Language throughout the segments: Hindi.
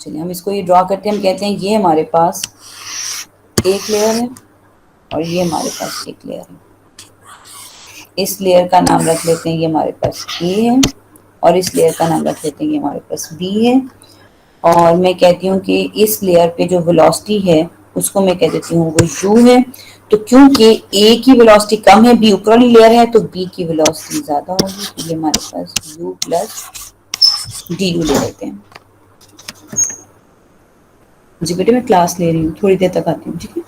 चलिए हम इसको ये ड्रॉ करते हैं। हम कहते हैं ये हमारे पास एक लेयर है और ये हमारे पास एक लेयर है। इस लेयर का नाम रख लेते हैं ये हमारे पास ए है और इस लेयर का नाम रख लेते हैं ये हमारे पास बी है। और मैं कहती हूँ कि इस लेयर पे जो वेलोसिटी है उसको मैं कह देती हूँ वो यू है। तो क्योंकि ए की वेलोसिटी कम है, बी ऊपर वाली लेयर है, तो बी की वेलोसिटी ज्यादा होगी। तो ये हमारे पास यू प्लस डी यू ले लेते हैं। जी बेटे मैं क्लास ले रही हूँ, थोड़ी देर तक आती हूँ, ठीक है,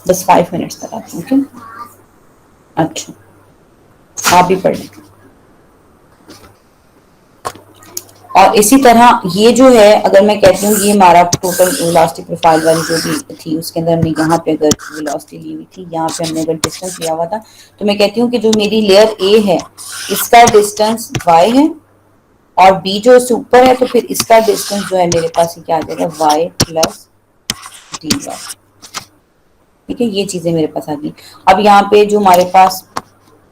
बस 5 मिनट्स तक आती हूँ। ओके अच्छा आप भी पढ़ लें। और इसी तरह ये जो है, अगर मैं कहती हूँ ये हमारा टोटल वेलोसिटी प्रोफाइल वाली जो भी थी उसके अंदर हमने यहाँ पे अगर वेलोसिटी ली हुई थी, यहाँ पे हमने अगर डिस्टेंस लिया हुआ था, तो मैं कहती हूँ कि जो मेरी लेयर ए है इसका डिस्टेंस y है और b जो इससे ऊपर है, तो फिर इसका डिस्टेंस जो है मेरे पास क्या आ जाएगा y प्लस डी वाई। ठीक है, ये चीजें मेरे पास आ गई। अब यहाँ पे जो हमारे पास,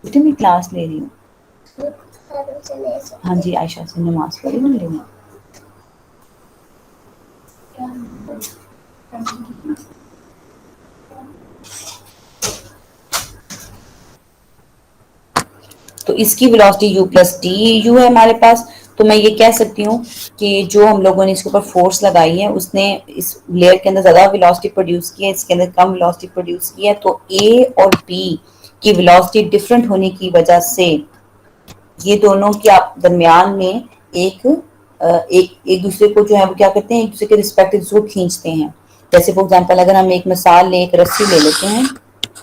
बेटे मैं क्लास ले रही हूँ। हाँ जी आयशा से नमाज पढ़ी ना लेना। तो इसकी velocity u plus D you है हमारे पास। तो मैं ये कह सकती हूँ कि जो हम लोगों ने इसके ऊपर फोर्स लगाई है उसने इस लेयर के अंदर ज्यादा वेलोसिटी प्रोड्यूस की है, इसके अंदर कम वेलोसिटी प्रोड्यूस की है। तो ए और बी की वेलोसिटी डिफरेंट होने की वजह से ये दोनों के दरमियान में एक दूसरे को जो है वो क्या करते हैं, एक दूसरे के रिस्पेक्टिव को खींचते हैं। जैसे फॉर एग्जांपल अगर हम एक मिसाल लें, एक रस्सी ले लेते हैं।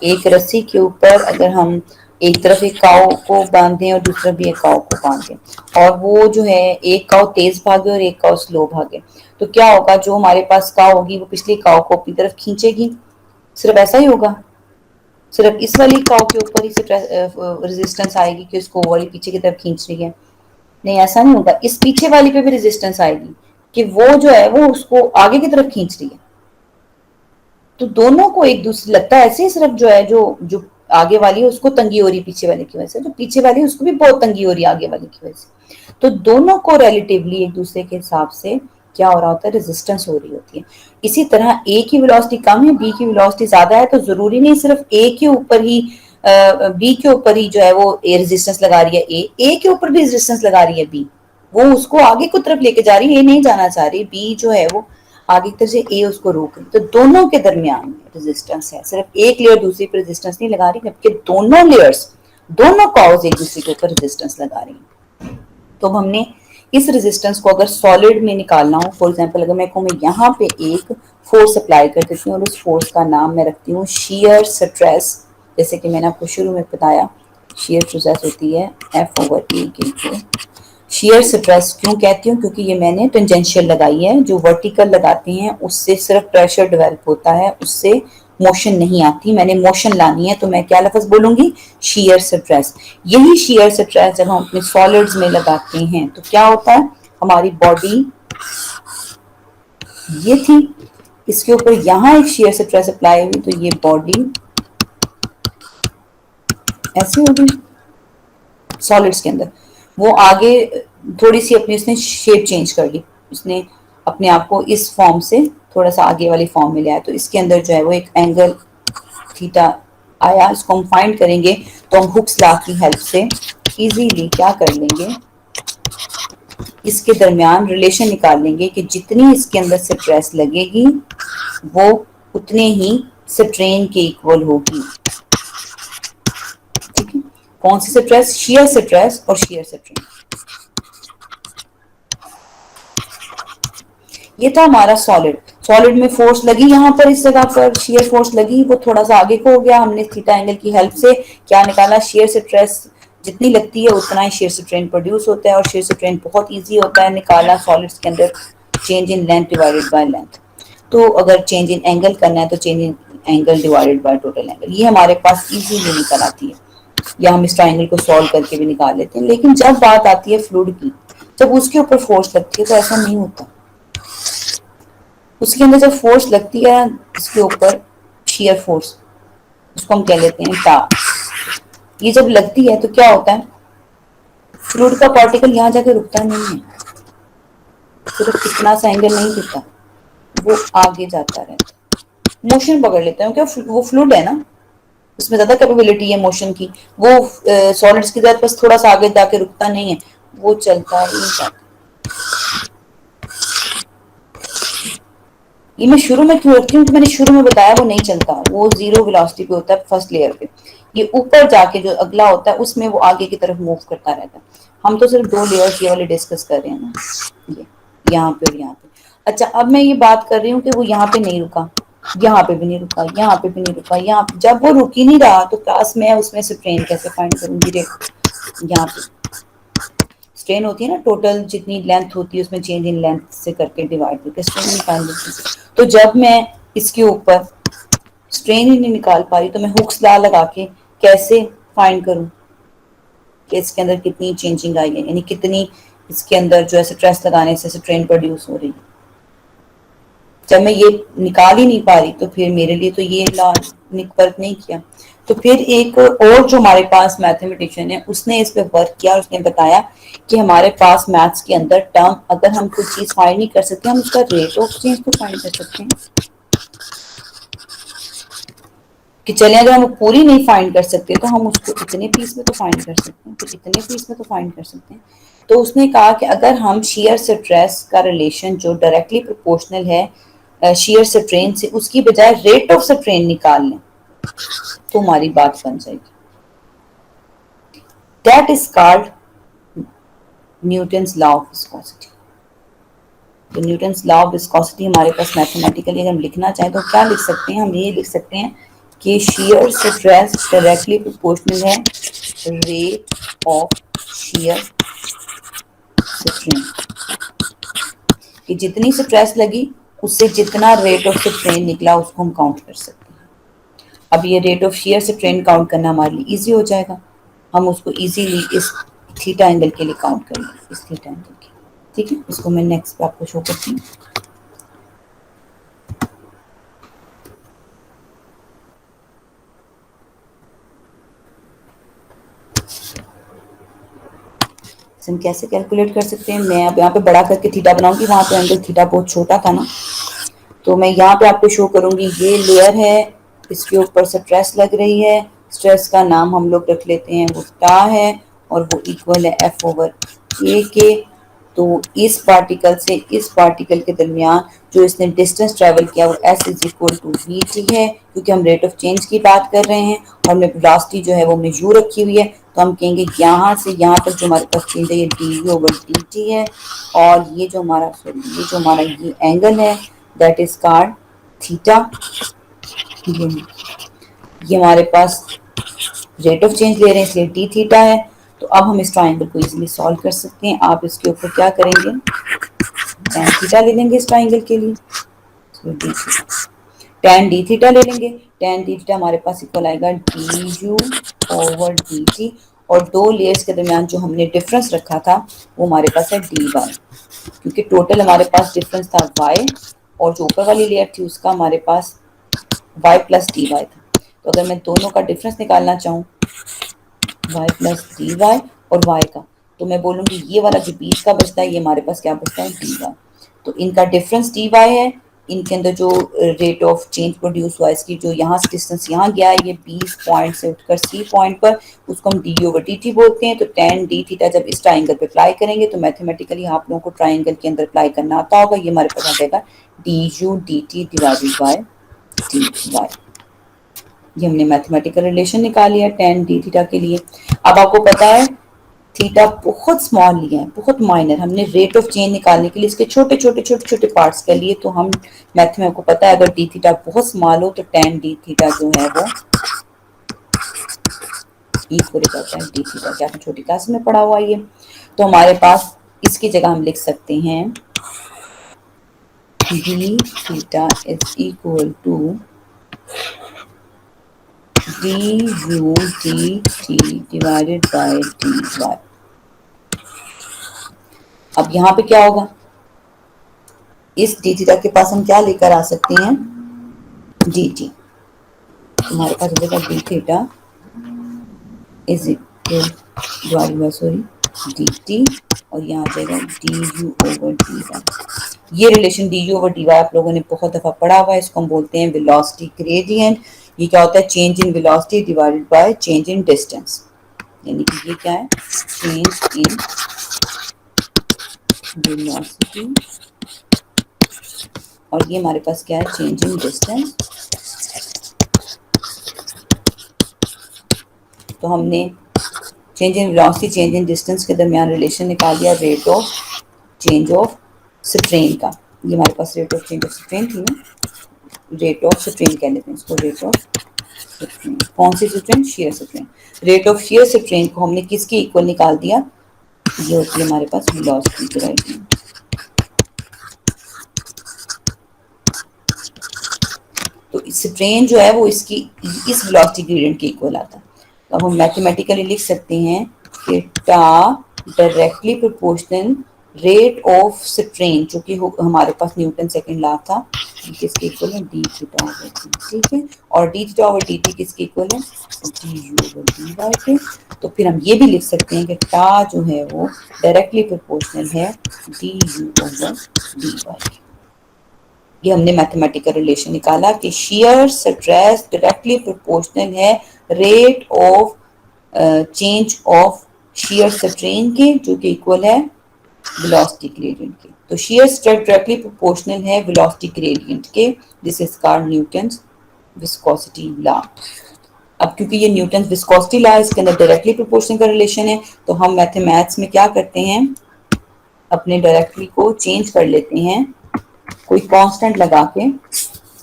एक रस्सी के ऊपर अगर हम एक तरफ एक काऊ को बांधे और दूसरा भी एक काऊ को बांधे और वो जो है एक काऊ तेज भागे और एक काऊ स्लो भागे, तो क्या होगा, जो हमारे पास काऊ होगी वो पिछली काऊ को अपनी तरफ खींचेगी। सिर्फ ऐसा ही होगा, सिर्फ इस वाली काऊ के ऊपर ही रेजिस्टेंस आएगी कि उसको वाली पीछे की तरफ खींच रही है। नहीं ऐसा नहीं होगा, इस पीछे वाली पे भी रेजिस्टेंस आएगी कि वो जो है वो उसको आगे की तरफ खींच रही है। तो दोनों को एक दूसरे लगता है ऐसे ही, सिर्फ जो है जो जो आगे वाली है उसको तंगी हो रही पीछे वाले की वजह से, तो पीछे वाली है उसको भी बहुत तंगी हो रही है आगे वाले की वजह से। तो दोनों को रिलेटिवली एक दूसरे के हिसाब से क्या हो रहा होता है, रेजिस्टेंस हो रही होती है। इसी तरह ए की वेलोसिटी कम है, बी की वेलोसिटी ज्यादा है, तो जरूरी नहीं सिर्फ ए के ऊपर ही बी के ऊपर ही जो है वो ए रेजिस्टेंस लगा रही है, ए के ऊपर भी रेजिस्टेंस लगा रही है बी, वो उसको आगे की तरफ लेके जा रही है, ए नहीं जाना चाह रही, बी जो है वो आगे की तरफ से ए उसको रोक रही। तो दोनों के दरमियान में रेजिस्टेंस है, सिर्फ एक लेयर दूसरी पर रेजिस्टेंस नहीं लगा रही, जबकि दोनों लेयर्स, दोनों कॉज एक दूसरे के ऊपर रेजिस्टेंस लगा रही है। तो हमने इस रेजिस्टेंस को अगर सॉलिड में निकालना हो, फॉर एग्जांपल अगर मैं कहूँ मैं यहाँ पे एक फोर्स अप्लाई कर देती हूँ और उस फोर्स का नाम मैं रखती हूँ शियर स्ट्रेस, जैसे कि मैंने आपको शुरू में बताया शियर स्ट्रेस होती है F/A के इक्वल। शियर स्ट्रेस क्यों कहती हूँ, क्योंकि ये मैंने टेंजेंशियल लगाई है, जो वर्टिकल लगाते हैं उससे सिर्फ प्रेशर डेवलप होता है, उससे मोशन नहीं आती। मैंने मोशन लानी है तो मैं क्या लफ्ज बोलूंगी, शियर स्ट्रेस। यही शियर स्ट्रेस जब हम अपने सॉलिड्स में लगाते हैं तो क्या होता है, हमारी बॉडी ये थी, इसके ऊपर यहाँ एक शियर स्ट्रेस अप्लाई हुई तो ये बॉडी ऐसी हो गई सॉलिड्स के अंदर। वो आगे थोड़ी सी अपनी उसने शेप चेंज कर ली, उसने अपने आप को इस फॉर्म से थोड़ा सा आगे वाली फॉर्म में ले आया, तो इसके अंदर जो है वो एक एंगल थीटा आया। इसको हम फाइंड करेंगे तो हम हुक्स लॉ की हेल्प से इजीली क्या कर लेंगे, इसके दरमियान रिलेशन निकाल लेंगे कि जितनी इसके अंदर स्ट्रेस लगेगी वो उतने ही स्ट्रेन के इक्वल होगी। ठीक है, कौन सी स्ट्रेस, शियर स्ट्रेस और शियर स्ट्रेन। ये था हमारा सॉलिड। सॉलिड में फोर्स लगी यहाँ पर, इस जगह पर शियर फोर्स लगी, वो थोड़ा सा आगे को हो गया, हमने थीटा एंगल की हेल्प से क्या निकाला, शियर स्ट्रेस जितनी लगती है उतना ही शेयर स्ट्रेन प्रोड्यूस होता है, और शेयर स्ट्रेन बहुत इजी होता है निकालना सॉलिड्स के अंदर, change in length divided by length. तो अगर चेंज इन एंगल करना है तो change in angle divided by total angle, ये हमारे पास इजीली निकल आती है, या हम इस ट्राइंगल को सॉल्व करके भी निकाल लेते हैं। लेकिन जब बात आती है फ्लूइड की, जब उसके ऊपर फोर्स लगती है तो ऐसा नहीं होता। उसके अंदर जब फोर्स लगती है इसके ऊपर, शियर फोर्स उसको हम कह लेते हैं टा, ये जब लगती है तो क्या होता है, फ्लूइड का पार्टिकल यहाँ जाके रुकता नहीं है, सिर्फ इतना सा एंगल नहीं दिखता, वो आगे जाता रहता, मोशन पकड़ लेता है क्योंकि वो फ्लूइड है ना, उसमें ज्यादा कैपेबिलिटी है मोशन की। वो सॉलिड्स की तरह बस थोड़ा सा आगे जाके रुकता नहीं है, वो चलता ही जाता। ये मैं शुरू में क्यों रखती हूँ, मैंने शुरू में बताया वो नहीं चलता, वो जीरो वेलोसिटी पे होता है फर्स्ट लेयर पे। ये ऊपर जाके जो अगला होता है उसमें वो आगे की तरफ मूव करता रहता है। हम तो सिर्फ दो लेयर्स ये वाले डिस्कस कर रहे हैं ना, ये यहाँ पे और यहाँ पे। अच्छा, अब मैं ये बात कर रही हूँ कि वो यहाँ पे नहीं रुका, यहाँ पे भी नहीं रुका, यहाँ पे भी नहीं रुका, यहाँ पे जब वो रुक ही नहीं रहा तो क्लास में उसमें स्ट्रेन कैसे फाइंड करूंगी रे। यहाँ पे स्ट्रेन होती है ना, टोटल जितनी लेंथ होती है उसमें चेंज इन लेंथ से करके डिवाइड करके स्ट्रेन निकाल देती हूँ। तो जब मैं इसके ऊपर स्ट्रेन ही नहीं निकाल पा रही तो मैं हुक्स लॉ लगा के कैसे फाइंड करूं कि इसके अंदर कितनी चेंजिंग आई है, यानी कितनी इसके अंदर जो है स्ट्रेस लगाने से स्ट्रेन प्रोड्यूस हो रही है। जब मैं ये निकाल ही नहीं पा रही तो फिर मेरे लिए तो ये लॉ वर्क नहीं किया। तो फिर एक और जो हमारे पास मैथमेटिशियन है उसने इस पे वर्क किया, उसने बताया कि हमारे पास मैथ्स के अंदर टर्म, अगर हम कोई चीज फाइंड नहीं कर सकते हम उसका रेट ऑफ चेंज तो फाइंड कर सकते हैं। कि चले अगर हम पूरी नहीं फाइंड कर सकते तो हम उसको इतने पीस में तो फाइंड कर सकते हैं, फिर इतने पीस में तो फाइंड कर सकते हैं। तो उसने कहा कि अगर हम शेयर स्ट्रेस का रिलेशन जो डायरेक्टली प्रोपोर्शनल है शेयर स्ट्रेन से, उसकी बजाय रेट ऑफ स्ट्रेन निकाल लें तो हमारी बात बन जाएगी। That is called Newton's law of viscosity. तो न्यूटन्स लॉ ऑफ विस्कोसिटी हमारे पास मैथमेटिकली अगर हम लिखना चाहें तो क्या लिख सकते हैं, हम ये लिख सकते हैं कि शेयर स्ट्रेस डायरेक्टली प्रोपोर्शनल है रेट ऑफ शेयर स्ट्रेन, कि जितनी स्ट्रेस लगी उससे जितना रेट ऑफ स्ट्रेन निकला उसको हम काउंट कर सकते हैं। अब ये rate of shear strain count करना हमारे लिए इजी हो जाएगा, हम उसको इजीली इस थीटा एंगल के लिए काउंट करेंगे, इस थीटा एंगल के। ठीक है, इसको मैं नेक्स्ट पे आपको शो करती हूँ। हम कैसे कैलकुलेट कर सकते हैं, मैं अब यहाँ पे बड़ा करके थीटा बनाऊंगी, वहां पे एंगल थीटा बहुत छोटा था ना, तो मैं यहाँ पे आपको शो करूंगी। ये लेयर है, इसके ऊपर स्ट्रेस लग रही है, स्ट्रेस का नाम हम लोग रख लेते हैं वो टा है, और वो इक्वल है एफ ओवर ए के। तो इस पार्टिकल से इस पार्टिकल के दरमियान जो इसने डिस्टेंस ट्रेवल किया वो s is equal to v t है, क्योंकि हम रेट ऑफ चेंज की बात कर रहे हैं और हमने वेलोसिटी जो है वो में यू रखी हुई है, तो हम कहेंगे यहाँ से यहाँ तक जो हमारे पास चेंज है ये D you over D T है। और ये जो हमारा ये एंगल है दैट इज कॉल्ड थीटा। ये हमारे पास रेट ऑफ चेंज ले रहे हैं इसलिए डी थीटा है। तो अब हम इस ट्राइंगल को इजीली सॉल्व कर सकते हैं। आप इसके ऊपर क्या करेंगे, tan थीटा ले लेंगे इस ट्राइंगल के लिए, तो D theta, tan D theta ले लेंगे। tan डी थीटा हमारे पास इक्वल आएगा D you over D T, और दो लेयर्स के दरमियान जो हमने डिफरेंस रखा था वो हमारे पास है डी वाई, क्योंकि टोटल हमारे पास डिफरेंस था वाई, और जो ऊपर वाली लेयर थी उसका हमारे पास वाई प्लस डी वाई था। तो अगर मैं दोनों का डिफरेंस निकालना चाहूँ y प्लस डी वाई और y का, तो मैं बोलूँगी ये वाला जो बीच का बचता है ये हमारे पास क्या बचता है डी वाई। तो इनका डिफरेंस डी वाई है, इनके अंदर जो रेट ऑफ चेंज प्रोड्यूस हुआ इसकी जो यहाँ से डिस्टेंस यहाँ गया है ये 20 पॉइंट से उठकर सी पॉइंट पर, उसको हम डी ओवर डी टी बोलते हैं। तो tan डी थीटा जब इस ट्राइंगल पे अप्लाई करेंगे तो मैथमेटिकली आप लोगों को ट्राइंगल के अंदर अप्लाई करना आता होगा, ये हमारे पास आ जाएगा D u d t divided by d Y. ये हमने मैथमेटिकल रिलेशन निकाल लिया tan डी थीटा के लिए। अब आपको पता है थीटा बहुत स्मॉल लिया है, बहुत माइनर, हमने रेट ऑफ चेंज निकालने के लिए इसके छोटे छोटे छोटे छोटे पार्ट्स कर लिए। तो हम मैथ में आपको पता है अगर डी थीटा बहुत स्मॉल हो तो tan डी थीटा जो है वो इक्वल हो जाता है डी थीटा, क्या आपने छोटी क्लास में पढ़ा हुआ ये। तो हमारे पास इसकी जगह हम लिख सकते हैं d theta is equal to d u d t divided by d y. अब यहाँ पे क्या होगा, इस डी थीटा के पास हम क्या लेकर आ सकते हैं डी टी, हमारे पास हो जाएगा D theta is equal divided by sorry D T, और यहाँ आ जाएगा D you over D Y. ये relation D you over D Y आप लोगों ने बहुत दफ़ा पढ़ा हुआ है, इसको हम बोलते हैं वेलोसिटी ग्रेडियंट। ये क्या होता है? Change in velocity divided by change in distance, यानी कि ये क्या है? चेंज इन वेलोसिटी, और ये हमारे पास क्या है? Change in distance. तो हमने change in velocity change in distance के दरमियान रिलेशन निकाल दिया rate of change of strain का। ये हमारे पास rate of change of strain थी ना, रेट ऑफ स्ट्रेन कह लेते हैं इसको, रेट ऑफ स्ट्रेन। कौन सी strain? Shear strain. Rate of shear strain को हमने किसके इक्वल निकाल दिया? ये होती है हमारे पास वेलोसिटी ग्रेडियंट। तो स्ट्रेन जो है वो इसकी इस वेलोसिटी ग्रेडियंट के इक्वल आता है। तो अब हम मैथमेटिकली लिख सकते हैं कि टा directly proportional rate of strain, जो कि हमारे पास न्यूटन सेकंड लॉ था, किसके इक्वल है? डी थीटा ओवर टी, ठीक है। और d theta over D t किसके इक्वल है? D you over D Y के। तो फिर हम ये भी लिख सकते हैं कि टा जो है वो डायरेक्टली प्रोपोर्शनल है D you over D Y के। ये हमने मैथमेटिकल रिलेशन निकाला कि शियर स्ट्रेस डायरेक्टली प्रोपोर्शनल है rate of change of shear strain के, जो कि इक्वल है वेलोसिटी ग्रेडियंट के। तो शियर स्ट्रेस डायरेक्टली प्रोपोर्शनल है वेलोसिटी ग्रेडियंट के। This is called Newton's viscosity law. अब क्योंकि ये न्यूटन विस्कोसिटी लॉ इसके अंदर डायरेक्टली प्रोपोर्शनल का रिलेशन है, तो हम मैथमेटिक्स में क्या करते हैं? अपने डायरेक्टली को चेंज कर लेते हैं कोई कांस्टेंट लगा के।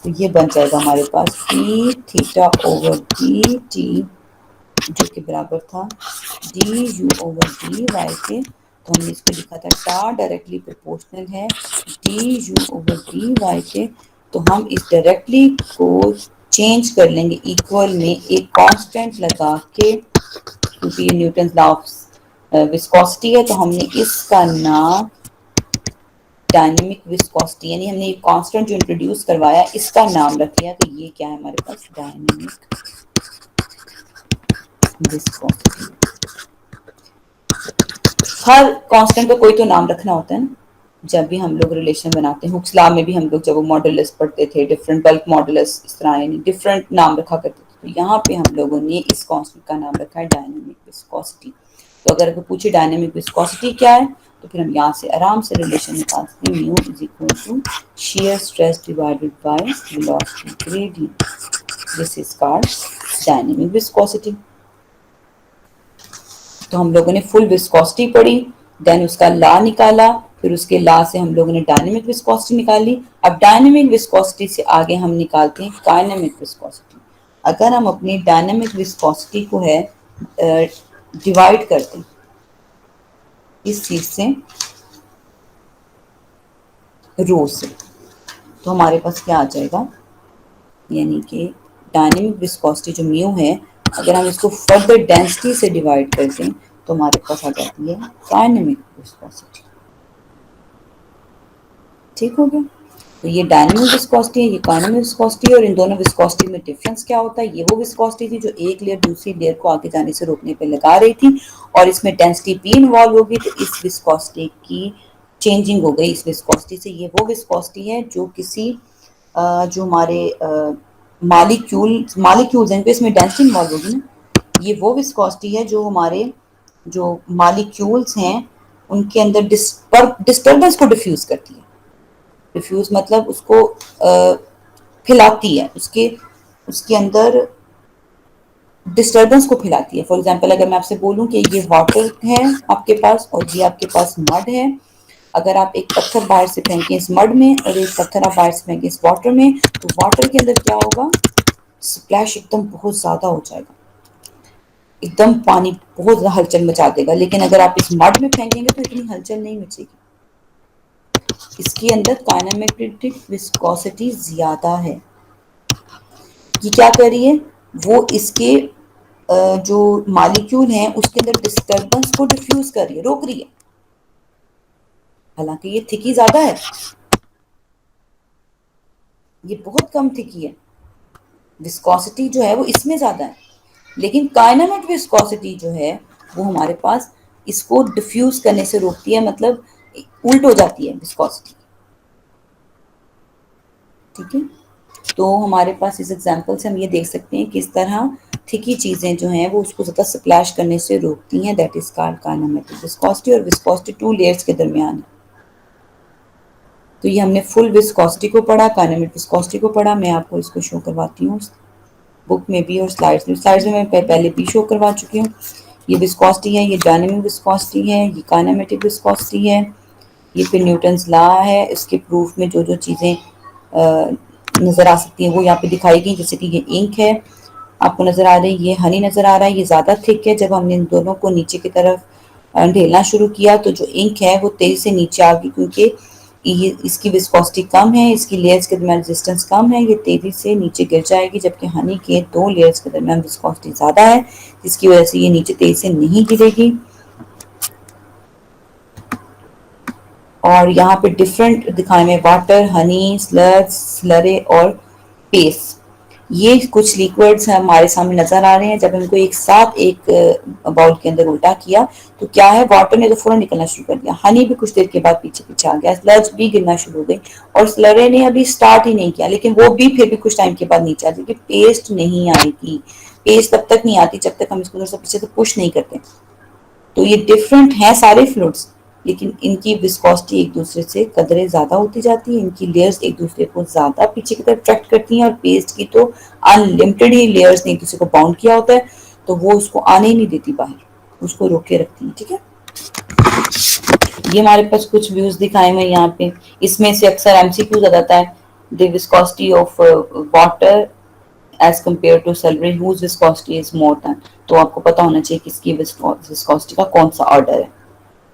तो ये बन जाएगा हमारे पास D theta over D T, जो कि बराबर था D you over D Y के। तो हमने इसको लिखा था टा डायरेक्टली प्रोपोर्शनल है D you over D Y के। तो हम इस डायरेक्टली को चेंज कर लेंगे इक्वल में एक कांस्टेंट लगा के, क्योंकि ये न्यूटन लॉ ऑफ विस्कोसिटी है, तो हमने इसका नाम डायनेमिक विस्कोसिटी, यानी हमने एक कांस्टेंट जो इंट्रोड्यूस करवाया इसका नाम रख लिया कि ये क्या है हमारे पास? Dynamic viscosity. हर कांस्टेंट का कोई तो नाम रखना होता है ना, जब भी हम लोग रिलेशन बनाते हैं। हुक्स लॉ में भी हम लोग जब वो मॉडुलस पढ़ते थे, डिफरेंट बल्क मॉडुलस, इस तरह यानी डिफरेंट नाम रखा करते थे। तो यहाँ पे हम लोगों ने इस कांस्टेंट का नाम रखा है डायनेमिक विस्कोसिटी। तो अगर पूछे डायनेमिक विस्कोसिटी क्या है, तो फिर हम यहाँ से आराम से रिलेशन निकाल सकते हैं। Mu is equal to shear stress divided by velocity gradient. This is called dynamic viscosity. तो हम लोगों ने फुल विस्कोसिटी पढ़ी, देन उसका लॉ निकाला, फिर उसके लॉ से हम लोगों ने डायनेमिक विस्कोसिटी निकाली। अब डायनेमिक विस्कोसिटी से आगे हम निकालते हैं काइनेमिक विस्कोसिटी। अगर हम अपनी डायनेमिक विस्कोसिटी को है डिवाइड करते हैं इस चीज से, रो से, तो हमारे पास क्या आ जाएगा? यानी कि डायनेमिक विस्कोसिटी जो म्यू है, अगर हम इसको फर्दर डेंसिटी से डिवाइड करते हैं तो हमारे पास आ जाती है काइनेमिक विस्कोसिटी। ठीक हो गया? तो ये डायनेमिक विस्कोसिटी है, ये काइनेमिक विस्कोसिटी है, और इन दोनों विस्कोसिटी में डिफरेंस क्या होता है? ये वो विस्कोसिटी थी जो एक लेयर दूसरी लेयर को आगे जाने से रोकने पे लगा रही थी, और इसमें डेंसिटी पी इन्वॉल्व होगी, तो इस विस्कोसिटी की चेंजिंग हो गई इस विस्कोसिटी से। ये वो विस्कोसिटी है जो किसी जो हमारे मालिक्यूल्स हैं, इसमें डेंसिटी इन्वॉल्व होगी ना, ये वो विस्कोसिटी है जो हमारे जो मालिक्यूल्स हैं उनके अंदर डिस्टर्बेंस को डिफ्यूज करती है। डिफ्यूज मतलब उसको फैलाती है, उसके उसके अंदर डिस्टर्बेंस को फैलाती है। फॉर एग्जांपल, अगर मैं आपसे बोलूं कि ये वाटर है आपके पास और ये आपके पास मड है, अगर आप एक पत्थर बाहर से फेंकें इस मड में और एक पत्थर आप बाहर से फेंकें इस वाटर में, तो वाटर के अंदर क्या होगा? स्प्लैश एकदम बहुत ज्यादा हो जाएगा, एकदम पानी बहुत ज्यादा हलचल मचा देगा। लेकिन अगर आप इस मड में फेंकेंगे तो इतनी हलचल नहीं मचेगी। इसके अंदर काइनेमेटिक विस्कोसिटी ज्यादा है। ये क्या कर रही है? वो इसके जो मॉलिक्यूल हैं उसके अंदर डिस्टर्बेंस को डिफ्यूज कर रही है, रोक रही है। हालांकि ये थिकी ज्यादा है, ये बहुत कम थिकी है, विस्कोसिटी जो है वो इसमें ज्यादा है। लेकिन काइनेमेटिक विस्कोसिटी जो है वो हमारे पास इसको डिफ्यूज करने से रोकती है, मतलब उल्ट हो जाती है विस्कोसिटी। ठीक है, तो हमारे पास इस एग्जांपल से हम ये देख सकते हैं कि इस तरह थिकी चीजें जो हैं वो उसको ज्यादा स्प्लैश करने से रोकती हैं। That is called kinematic viscosity, और विस्कोसिटी टू लेयर्स के दरमियान है। तो ये हमने फुल विस्कोसिटी को पढ़ा, काइनेमेटिक विस्कोसिटी को पढ़ा। मैं आपको इसको शो करवाती हूँ बुक में भी और स्लाइड्स में। स्लाइड्स में मैं पहले भी शो करवा चुकी हूँ। ये विस्कोसिटी है, ये डायनेमिक विस्कोसिटी है, ये काइनेमेटिक विस्कोसिटी है, ये फिर न्यूटन्स लॉ है। इसके प्रूफ में जो जो चीज़ें नज़र आ सकती हैं वो यहाँ पे दिखाई गई। जैसे कि ये इंक है, आपको नज़र आ रही है, ये हनी नज़र आ रहा है, ये ज़्यादा थिक है। जब हमने इन दोनों को नीचे की तरफ ढेलना शुरू किया तो जो इंक है वो तेजी से नीचे आ गई, क्योंकि ये इसकी विस्कोसिटी कम है, इसकी लेयर्स के दरमियान रेजिस्टेंस कम है, ये तेजी से नीचे गिर जाएगी। जबकि हनी के दो लेयर्स के दरमियान विस्कोसिटी ज़्यादा है, जिसकी वजह से ये नीचे तेजी से नहीं गिरेगी। और यहाँ पे डिफरेंट दिखाए में वाटर, हनी, स्लर्स, स्लरे और पेस, ये कुछ लिक्विड्स हमारे सामने नजर आ रहे हैं। जब इनको एक साथ एक बाउल के अंदर उल्टा किया तो क्या है, वाटर ने तो फौरन निकलना शुरू कर दिया, हनी भी कुछ देर के बाद पीछे पीछे आ गया, स्लर्स भी गिरना शुरू हो गई, और स्लरे ने अभी स्टार्ट ही नहीं किया, लेकिन वो भी फिर भी कुछ टाइम के बाद नीचे आ जाएगी। पेस्ट नहीं आएगी, पेस्ट तब तक नहीं आती जब तक हम इसको पीछे से पुश नहीं करते। तो ये डिफरेंट हैं सारे फ्लूइड्स, लेकिन इनकी विस्कोसिटी एक दूसरे से कदरे ज्यादा होती जाती है, इनकी लेयर्स एक दूसरे को ज्यादा पीछे की तरफ अट्रैक्ट करती हैं, और पेस्ट की तो अनलिमिटेड ही लेयर्स ने एक दूसरे को बाउंड किया होता है, तो वो उसको आने ही नहीं देती बाहर, उसको रोक के रखती है। ठीक है, ये हमारे पास कुछ व्यूज दिखाए हुए यहाँ पे। इसमें से अक्सर एमसीक्यू आ जाता है, the viscosity of water as compare to salary whose viscosity is more than. तो आपको पता होना चाहिए किसकी विस्कोसिटी का कौन सा ऑर्डर है,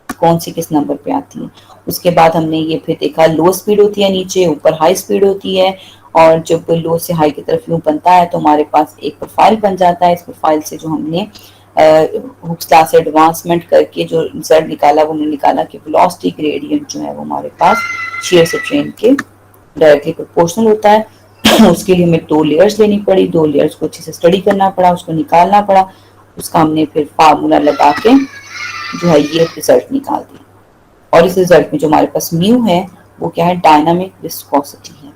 कौन सी किस नंबर पे आती है। उसके बाद हमने ये फिर देखा, लो स्पीड होती है नीचे, ऊपर हाई स्पीड होती है, और जब लो से हाई की तरफ यूं बनता है तो हमारे पास एक प्रोफाइल बन जाता है। इस प्रोफाइल से जो हमने हुक्स लॉ से एडवांसमेंट करके जो रिजल्ट निकाला, वो हमने निकाला कि वेलोसिटी ग्रेडियंट जो है वो हमारे पास शेयर स्ट्रेन के डायरेक्टली प्रोपोर्शनल होता है। उसके लिए हमें दो लेयर्स लेनी पड़ी, दो लेयर्स को अच्छे से स्टडी करना पड़ा, उसको निकालना पड़ा, उसका हमने फिर फार्मूला लगा के जो है ये रिजल्ट निकाल दिया। और इस रिजल्ट में जो हमारे पास म्यू है वो क्या है, डायनामिक विस्कोसिटी है।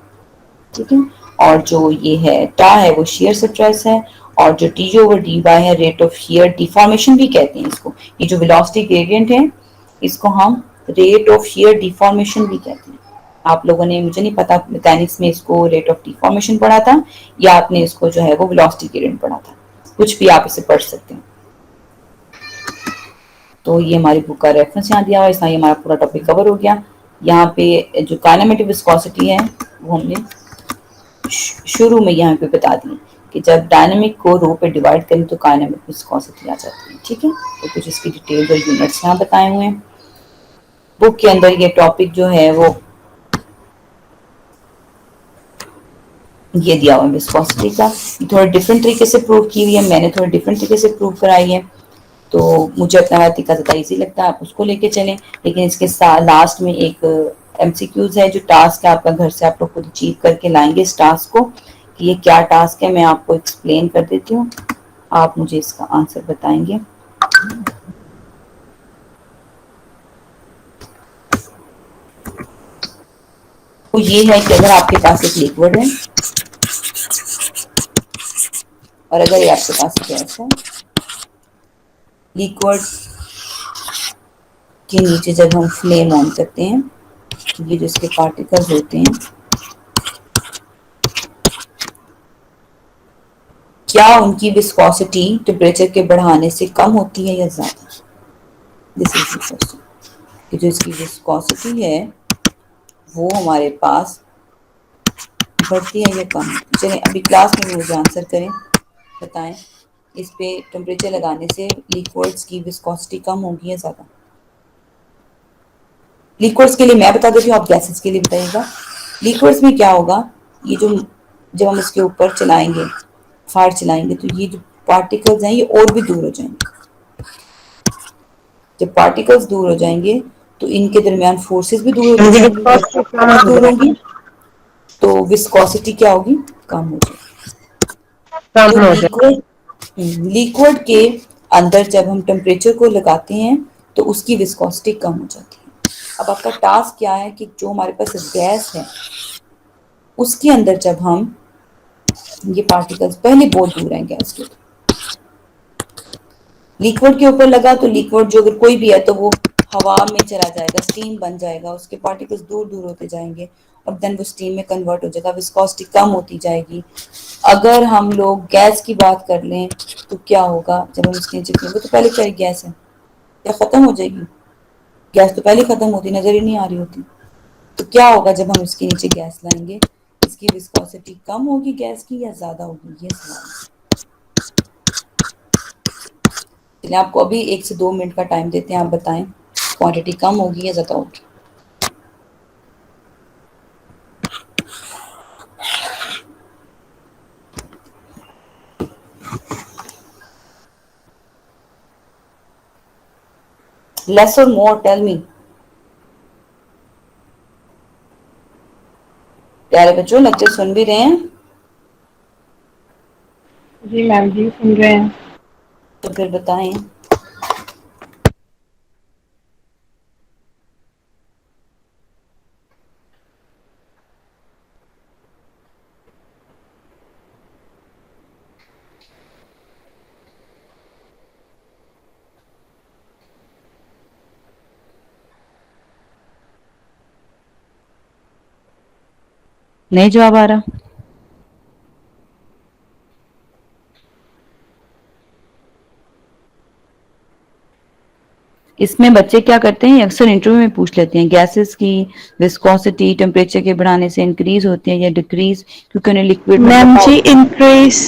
ठीक है, और जो ये है टा है वो शेयर स्ट्रेस है, और जो टी ओवर डी वाई है रेट ऑफ शेयर डिफॉर्मेशन भी कहते हैं इसको। ये जो वेलोसिटी ग्रेडियंट है इसको हम रेट ऑफ शेयर डिफॉर्मेशन भी कहते हैं। आप लोगों ने, मुझे नहीं पता मैकेनिक्स में इसको रेट ऑफ डिफॉर्मेशन पढ़ा था या आपने इसको जो है वो वेलोसिटी ग्रेडियंट पढ़ा था, कुछ भी आप इसे पढ़ सकते हैं। तो ये हमारी बुक का रेफरेंस यहाँ दिया हुआ है, इसमें ये हमारा पूरा टॉपिक कवर हो गया। यहाँ पे जो काइनेमेटिक विस्कोसिटी है वो हमने शुरू में यहाँ पे बता दी कि जब डायनेमिक को रो पे डिवाइड करें तो काइनेमेटिक विस्कोसिटी आ जाती है। ठीक है, तो कुछ इसकी डिटेल्स और यूनिट्स यहाँ बताए हुए हैं बुक के अंदर। ये टॉपिक जो है वो ये दिया हुआ है विस्कोसिटी का, थोड़ा डिफरेंट तरीके से प्रूव की हुई है, मैंने थोड़ा डिफरेंट तरीके से प्रूव कराई है, तो मुझे अपना वाला तरीका ज़्यादा ईजी लगता है, आप उसको लेके चलें। लेकिन इसके साथ लास्ट में एक एमसीक्यूज है, जो टास्क है आपका, घर से आप लोग खुद अचीव करके लाएंगे इस टास्क को, कि ये क्या टास्क है। मैं आपको एक्सप्लेन कर देती हूँ, आप मुझे इसका आंसर बताएंगे। तो ये है कि अगर आपके पास एक लिक्विड है और अगर ये आपके पास गैस है, लिक्विड के नीचे जब हम फ्लेम ऑन करते हैं तो ये जो इसके पार्टिकल्स होते हैं, क्या उनकी विस्कोसिटी टेम्परेचर के बढ़ाने से कम होती है या ज्यादा? दिस इज द क्वेश्चन, कि जो इसकी विस्कोसिटी है वो हमारे पास बढ़ती है या कम होती है। चलें अभी क्लास में मुझे आंसर करें, बताएं इस पे टेम्परेचर लगाने से लिक्विड्स की विस्कोसिटी कम होगी या ज्यादा? लिक्विड्स के लिए मैं बता देती हूँ, आप गैसेस के लिए बताइएगा। लिक्विड्स में क्या होगा, ये जो जब हम इसके ऊपर चलाएंगे, फायर चलाएंगे, तो ये जो पार्टिकल्स हैं ये और भी दूर हो जाएंगे। जब पार्टिकल्स दूर हो जाएंगे तो इनके दरमियान फोर्सेस भी दूर हो जाएंगी, दूर होंगी, तो विस्कोसिटी क्या होगी, कम हो जाएगी। तो लिक्विड के अंदर जब हम टेम्परेचर को लगाते हैं तो उसकी विस्कोसिटी कम हो जाती है। अब आपका टास्क क्या है कि जो हमारे पास गैस है उसके अंदर जब हम ये पार्टिकल्स पहले बहुत दूर हैं गैस के, लिक्विड के ऊपर लगा तो लिक्विड जो अगर कोई भी है तो वो हवा में चला जाएगा, स्टीम बन जाएगा, उसके पार्टिकल्स दूर दूर होते जाएंगे और देन वो स्टीम में कन्वर्ट हो जाएगा, विस्कोसिटी कम होती जाएगी। अगर हम लोग गैस की बात कर लें तो क्या होगा, जब हम इसके नीचे तो पहले क्या गैस है, क्या खत्म हो जाएगी? गैस तो पहले खत्म होती, नजर ही नहीं आ रही होती। तो क्या होगा जब हम इसके नीचे गैस लाएंगे, इसकी विस्कोसिटी कम होगी गैस की या ज्यादा होगी, ये सवाल है। चलिए आपको अभी 1 से 2 मिनट का टाइम देते हैं, आप बताएं क्वांटिटी कम होगी या ज्यादा होगी। लेस और मोर, टेल मी। प्यारे बच्चों लेक्चर सुन भी रहे हैं? जी मैम जी सुन रहे हैं। तो फिर बताएं। नहीं जवाब आ रहा? इसमें बच्चे क्या करते हैं, अक्सर इंटरव्यू में पूछ लेते हैं गैसेस की विस्कोसिटी टेम्परेचर के बढ़ाने से इंक्रीज होती है या डिक्रीज, क्योंकि उन्हें लिक्विड में मैम पता जी होता इंक्रीज।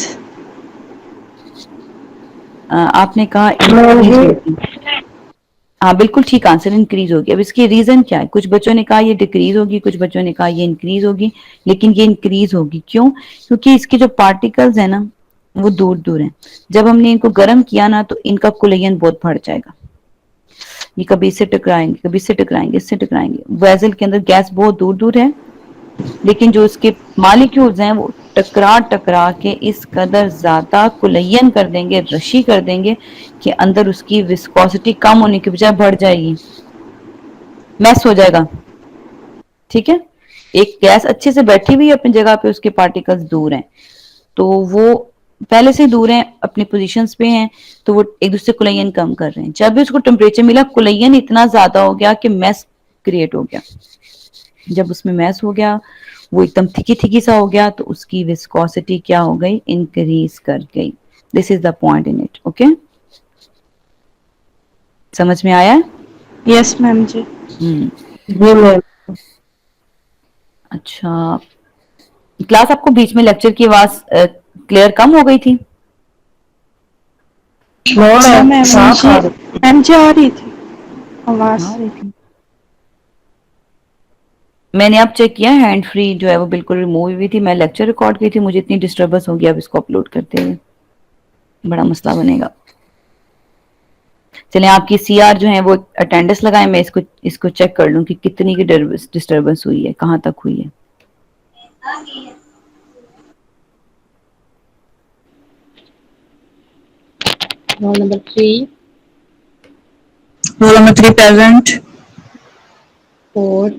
है। आपने कहा मैम इंक्रीज जी होगी। हाँ बिल्कुल ठीक आंसर, इंक्रीज होगी। अब इसकी रीजन क्या है, कुछ बच्चों ने कहा ये डिक्रीज होगी, कुछ बच्चों ने कहा ये इंक्रीज होगी, लेकिन ये इंक्रीज होगी क्यों? क्योंकि इसके जो पार्टिकल्स है ना वो दूर दूर हैं। जब हमने इनको गर्म किया ना तो इनका कुलयन बहुत बढ़ जाएगा, ये कभी इससे टकराएंगे, कभी इससे टकराएंगे, इससे टकराएंगे। वेसल के अंदर गैस बहुत दूर दूर है, लेकिन जो इसके मालिक्यूल्स हैं वो टकरा टकरा के इस कदर ज्यादा कुलयन कर देंगे, रशी कर देंगे कि अंदर उसकी विस्कोसिटी कम होने की बजाय बढ़ जाएगी, मैस हो जाएगा। ठीक है, एक गैस अच्छे से बैठी हुई है अपनी जगह पे, उसके पार्टिकल्स दूर हैं, तो वो पहले से दूर हैं, अपनी पोजीशंस पे हैं, तो वो एक दूसरे कुलयन कम कर रहे हैं। जब भी उसको टेम्परेचर मिला कुलयन इतना ज्यादा हो गया कि मैस क्रिएट हो गया। जब उसमें मैस हो गया, वो एकदम थिकी थिकी सा हो गया, तो उसकी विस्कोसिटी क्या हो गई, इंक्रीज कर गई। This is the point in it. Okay, समझ में आया? यस मैम जी। हम्म। जी मैम। अच्छा, क्लास आपको बीच में लेक्चर की आवाज क्लियर कम हो गई थी? हाँ मैम जी, मैम जी आ रही थी आवाज। आ रही थी। मैंने अब चेक किया, हैंड फ्री जो है वो बिल्कुल रिमूव हुई थी। मैं लेक्चर रिकॉर्ड की थी, मुझे इतनी डिस्टर्बेंस हो गया अब इसको अपलोड करते हुए, बड़ा मसला बनेगा। चले आपकी सीआर जो है वो अटेंडेंस लगाए, मैं इसको इसको चेक कर लूं कि कितनी की डिस्टर्बेंस हुई है, कहां तक हुई है। Roll number 3 present. 4